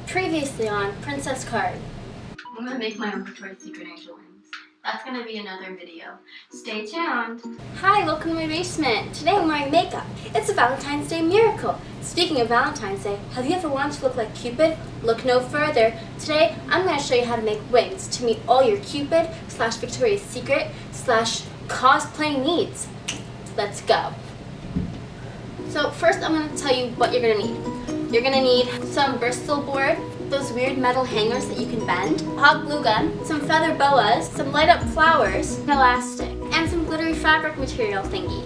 Previously on Princess Card. I'm gonna make my own Victoria's Secret angel wings. That's gonna be another video. Stay tuned. Hi, welcome to my basement. Today I'm wearing makeup. It's a Valentine's Day miracle. Speaking of Valentine's Day, have you ever wanted to look like Cupid? Look no further. Today I'm gonna show you how to make wings to meet all your Cupid / Victoria's Secret / cosplay needs. Let's go. So first I'm gonna tell you what you're gonna need. You're gonna need some Bristol board, those weird metal hangers that you can bend, a hot glue gun, some feather boas, some light up flowers, an elastic, and some glittery fabric material thingy.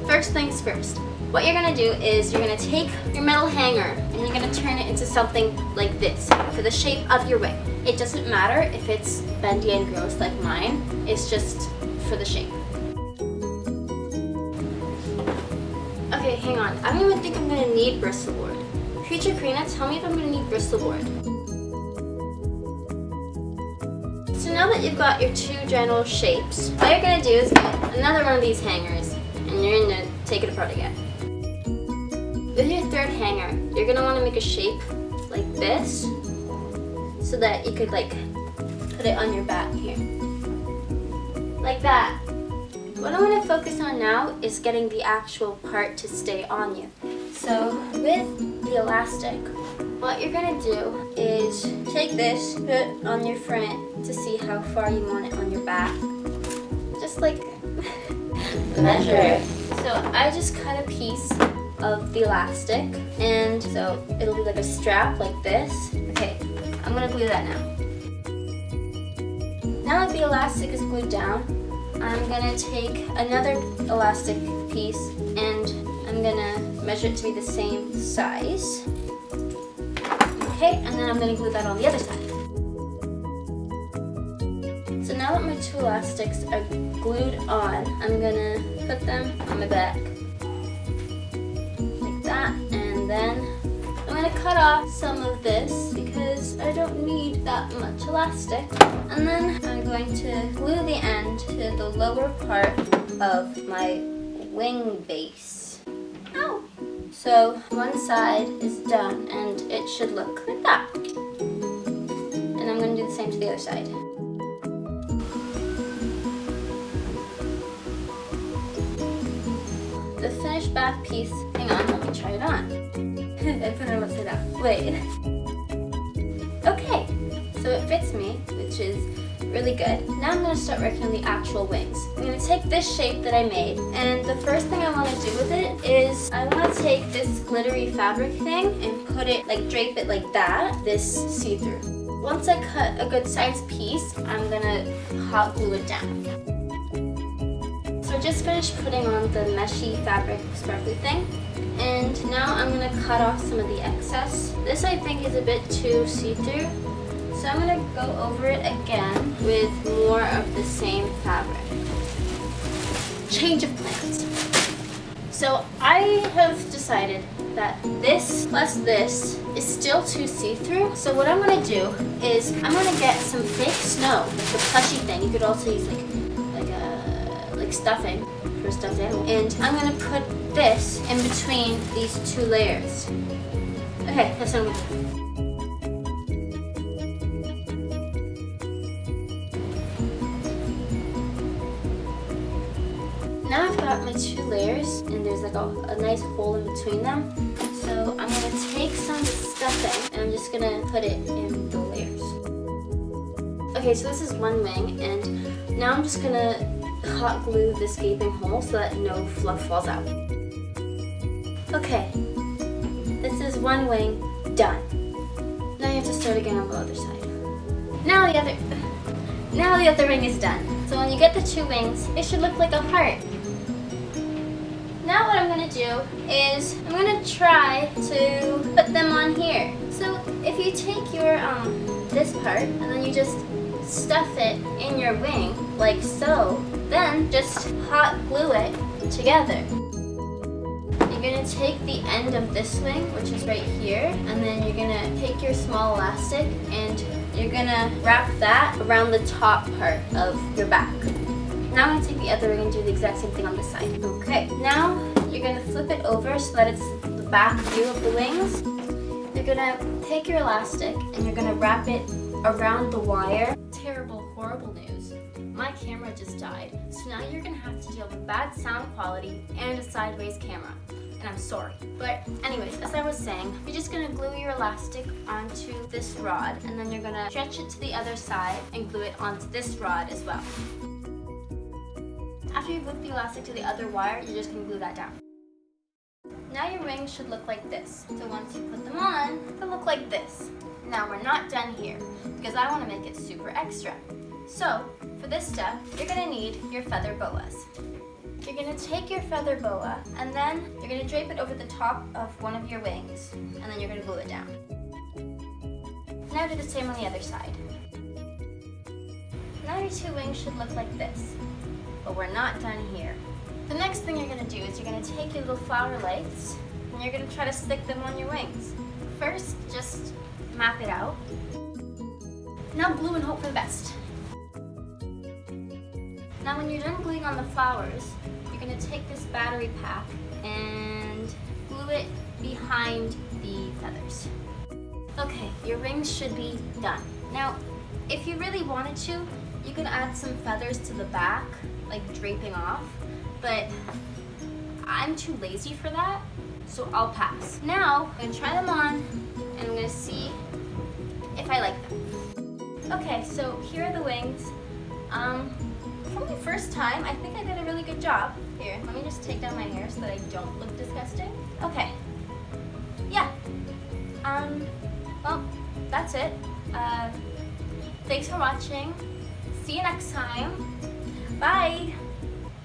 First things first, what you're gonna do is you're gonna take your metal hanger and you're gonna turn it into something like this for the shape of your wing. It doesn't matter if it's bendy and gross like mine, it's just for the shape. Okay, hang on, I don't even think I'm gonna need Bristol board. Future Karina, tell me if I'm going to need Bristol board. So now that you've got your two general shapes, all you're going to do is get another one of these hangers and you're going to take it apart again. With your third hanger, you're going to want to make a shape like this so that you could put it on your back here. Like that. What I want to focus on now is getting the actual part to stay on you. So with the elastic, what you're gonna do is take this, put it on your front to see how far you want it on your back. Just like measure. So I just cut a piece of the elastic, and so it'll be like a strap like this. Okay, I'm gonna glue that now. Now that the elastic is glued down, I'm gonna take another elastic piece and I'm gonna measure it to be the same size. Okay, and then I'm gonna glue that on the other side. So now that my two elastics are glued on, I'm gonna put them on my back. Like that, and then I'm gonna cut off some of this because I don't need that much elastic. And then I'm going to glue the end to the lower part of my wing base. Ow! So one side is done and it should look like that. And I'm going to do the same to the other side. The finished back piece, hang on, let me try it on. I put it upside down. Wait. Okay, so it fits me, which is really good. Now I'm going to start working on the actual wings. I'm going to take this shape that I made, and the first thing I want to do with it is I want to take this glittery fabric thing and put it, drape it like that, this see-through. Once I cut a good sized piece, I'm going to hot glue it down. So I just finished putting on the meshy fabric sparkly thing, and now I'm going to cut off some of the excess. This I think is a bit too see-through. So I'm going to go over it again with more of the same fabric. Change of plans. So I have decided that this plus this is still too see-through. So what I'm going to do is I'm going to get some fake snow, the plushy thing. You could also use like stuffing for stuffed animal. And I'm going to put this in between these two layers. Okay, that's what I'm going to do. Now I've got my two layers and there's a nice hole in between them. So I'm going to take some of the stuffing and I'm just going to put it in the layers. Okay, so this is one wing, and now I'm just going to hot glue this gaping hole so that no fluff falls out. Okay, this is one wing done. Now you have to start again on the other side. Now the other wing is done. So when you get the two wings, it should look like a heart. Now what I'm going to do is I'm going to try to put them on here. So if you take your this part and then you just stuff it in your wing like so, then just hot glue it together. You're going to take the end of this wing, which is right here, and then you're going to take your small elastic and you're going to wrap that around the top part of your back. Now I'm going to take the other wing and do the exact same thing on this side. Okay, now you're going to flip it over so that it's the back view of the wings. you're gonna take your elastic and you're gonna wrap it around the wire. Terrible, horrible news. My camera just died, so now you're gonna have to deal with bad sound quality and a sideways camera. And I'm sorry. But anyways, as I was saying, you're just gonna glue your elastic onto this rod, and then you're gonna stretch it to the other side and glue it onto this rod as well. After you've glued the elastic to the other wire, you're just gonna glue that down. Now your wings should look like this. So once you put them on, they'll look like this. Now we're not done here, because I wanna make it super extra. So, for this step, you're gonna need your feather boas. You're gonna take your feather boa, and then you're gonna drape it over the top of one of your wings, and then you're gonna glue it down. Now do the same on the other side. Now your two wings should look like this, but we're not done here. The next thing you're gonna do is you're gonna take your little flower lights, and you're gonna try to stick them on your wings. First, just map it out. Now glue and hope for the best. Now when you're done gluing on the flowers, you're gonna take this battery pack and glue it behind the feathers. Okay, your rings should be done. Now, if you really wanted to, you could add some feathers to the back, like draping off, but I'm too lazy for that, so I'll pass. Now, I'm gonna try them on, and I'm gonna see if I like them. Okay, so here are the wings. For my first time, I think I did a really good job. Here, let me just take down my hair so that I don't look disgusting. Okay. Yeah. Well, that's it. Thanks for watching. See you next time. Bye.